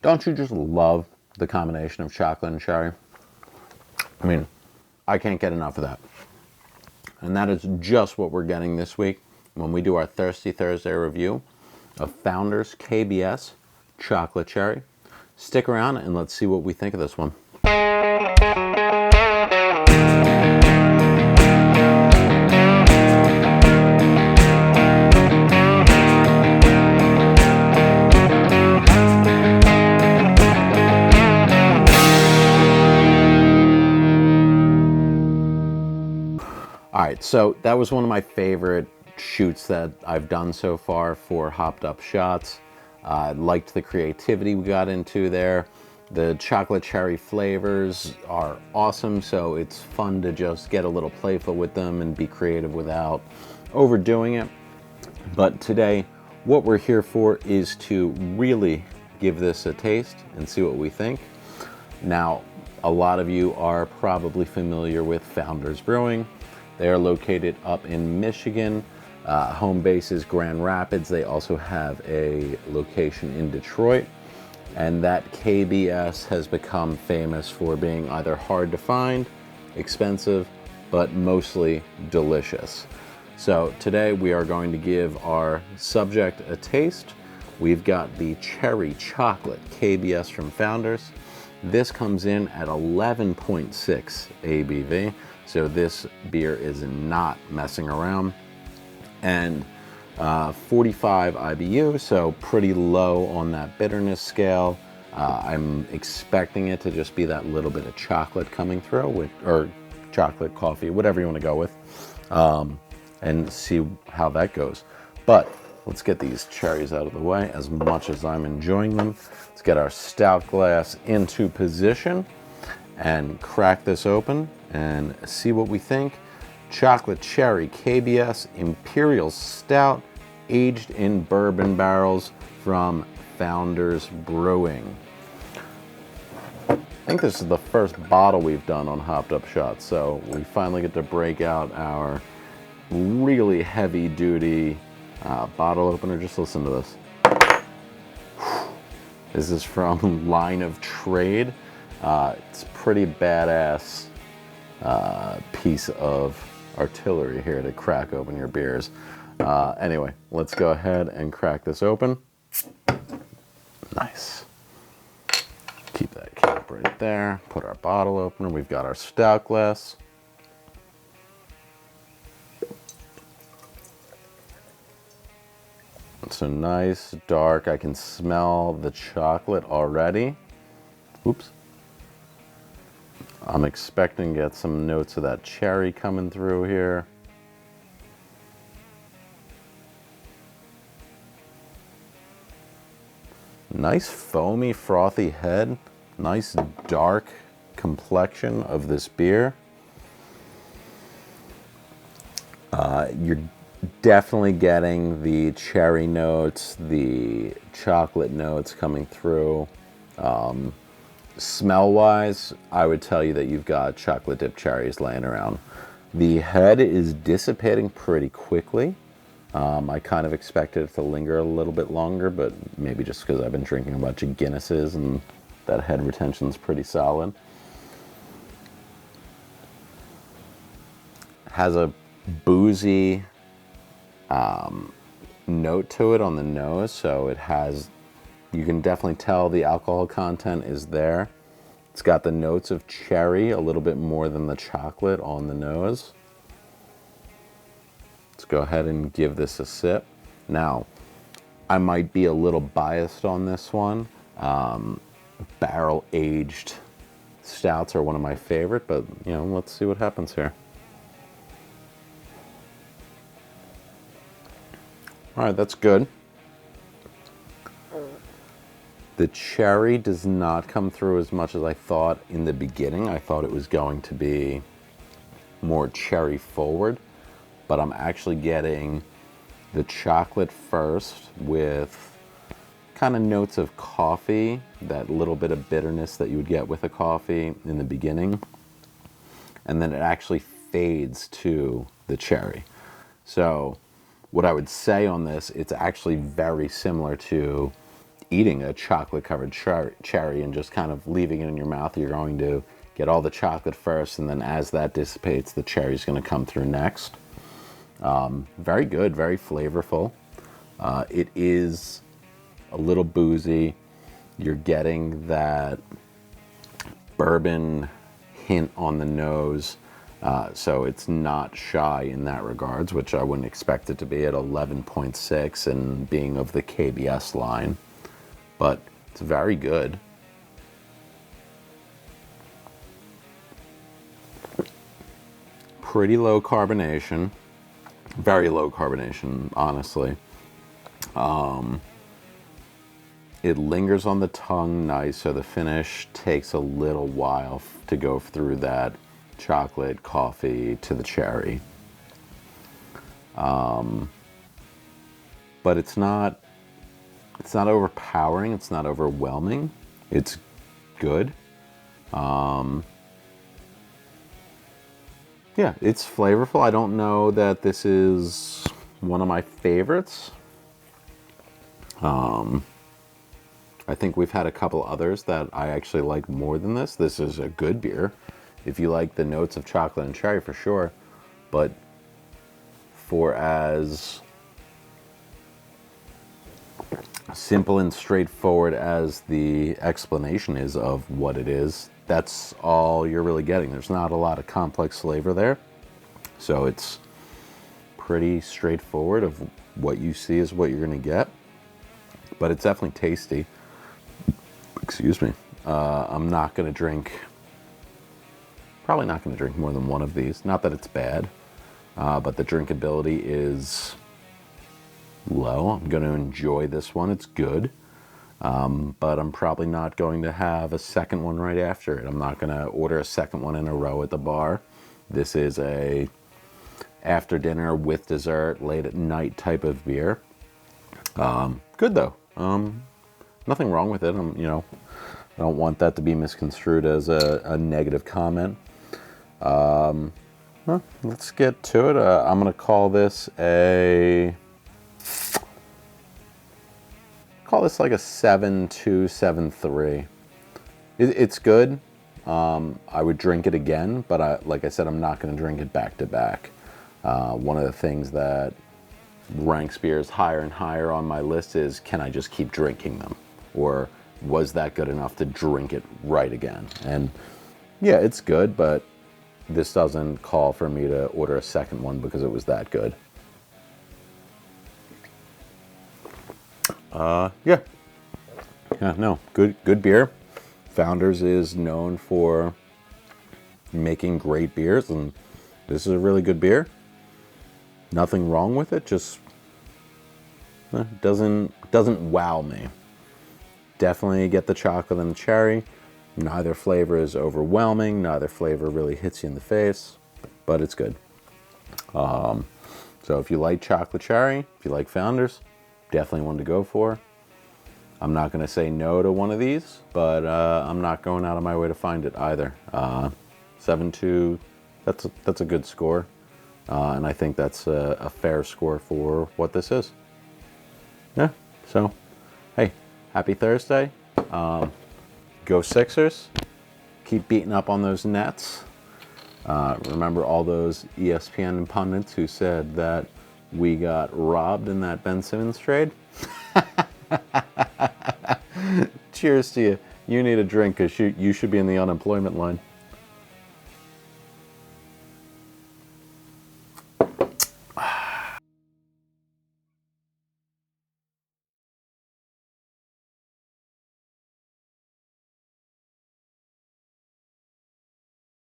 Don't you just love the combination of chocolate and cherry? I mean, I can't get enough of that. And that is just what we're getting this week when we do our Thirsty Thursday review of Founders KBS Chocolate Cherry. Stick around and let's see what we think of this one. All right, so that was one of my favorite shoots that I've done so far for Hopped Up Shots. I liked the creativity we got into there. The chocolate cherry flavors are awesome, so it's fun to just get a little playful with them and be creative without overdoing it. But today, what we're here for is to really give this a taste and see what we think. Now, a lot of you are probably familiar with Founders Brewing. They are located up in Michigan. Home base is Grand Rapids. They also have a location in Detroit. And that KBS has become famous for being either hard to find, expensive, but mostly delicious. So today we are going to give our subject a taste. We've got the Cherry Chocolate KBS from Founders. This comes in at 11.6 ABV. So this beer is not messing around. And 45 IBU, so pretty low on that bitterness scale. I'm expecting it to just be that little bit of chocolate coming through, or chocolate, coffee, whatever you want to go with, and see how that goes. But let's get these cherries out of the way as much as I'm enjoying them. Let's get our stout glass into position and crack this open and see what we think. Chocolate Cherry KBS Imperial Stout, aged in bourbon barrels from Founders Brewing. I think this is the first bottle we've done on Hopped Up Shots, so we finally get to break out our really heavy duty bottle opener. Just listen to this. This is from Line of Trade. It's a pretty badass piece of artillery here to crack open your beers. Anyway, let's go ahead and crack this open. Nice. Keep that cap right there. Put our bottle opener. We've got our stout glass. It's a nice dark. I can smell the chocolate already. Oops. I'm expecting to get some notes of that cherry coming through here. Nice foamy, frothy head. Nice dark complexion of this beer. You're definitely getting the cherry notes, the chocolate notes coming through. Smell-wise, I would tell you that you've got chocolate dipped cherries laying around. The head is dissipating pretty quickly. I kind of expected it to linger a little bit longer, but maybe just because I've been drinking a bunch of Guinnesses and that head retention is pretty solid. Has a boozy note to it on the nose, so it has, you can definitely tell the alcohol content is there. It's got the notes of cherry, a little bit more than the chocolate on the nose. Let's go ahead and give this a sip. Now, I might be a little biased on this one. Barrel-aged stouts are one of my favorite, but you know, let's see what happens here. All right, that's good. The cherry does not come through as much as I thought in the beginning. I thought it was going to be more cherry forward, but I'm actually getting the chocolate first with kind of notes of coffee, that little bit of bitterness that you would get with a coffee in the beginning, and then it actually fades to the cherry. So what I would say on this, it's actually very similar to eating a chocolate covered cherry and just kind of leaving it in your mouth. You're going to get all the chocolate first, and then as that dissipates, the cherry's going to come through next. Very good, very flavorful. It is a little boozy. You're getting that bourbon hint on the nose, so it's not shy in that regards, which I wouldn't expect it to be at 11.6 and being of the KBS line, but it's very good. Pretty low carbonation, very low carbonation, honestly. It lingers on the tongue nice, so the finish takes a little while to go through that chocolate, coffee to the cherry. But it's not overpowering, it's not overwhelming. It's good. Yeah, it's flavorful. I don't know that this is one of my favorites. I think we've had a couple others that I actually like more than this. This is a good beer. If you like the notes of chocolate and cherry, for sure. But for as simple and straightforward as the explanation is of what it is, that's all you're really getting. There's not a lot of complex flavor there. So it's pretty straightforward of what you see is what you're going to get. But it's definitely tasty. Excuse me. I'm not going to drink, probably not going to drink more than one of these. Not that it's bad, but the drinkability is low. I'm going to enjoy this one. It's good. But I'm probably not going to have a second one right after it. I'm not going to order a second one in a row at the bar. This is a after dinner with dessert, late at night type of beer. Good though. Nothing wrong with it. I don't want that to be misconstrued as a negative comment. Well, let's get to it. I'm going to call this like a 7.2, 7.3. It's good. I would drink it again, but like I said, I'm not going to drink it back to back. One of the things that ranks beers higher and higher on my list is, can I just keep drinking them? Or was that good enough to drink it right again? And yeah, it's good, but this doesn't call for me to order a second one because it was that good. Yeah, no, good beer. Founders is known for making great beers, and this is a really good beer. Nothing wrong with it, just doesn't wow me. Definitely get the chocolate and the cherry. Neither flavor is overwhelming. Neither flavor really hits you in the face, but it's good. So if you like chocolate cherry, if you like Founders, definitely one to go for. I'm not going to say no to one of these, but I'm not going out of my way to find it either. 7.2, that's a good score. And I think that's a fair score for what this is. Yeah, so, hey, happy Thursday. Go Sixers. Keep beating up on those Nets. Remember all those ESPN pundits who said that we got robbed in that Ben Simmons trade? Cheers to you. You need a drink because you should be in the unemployment line.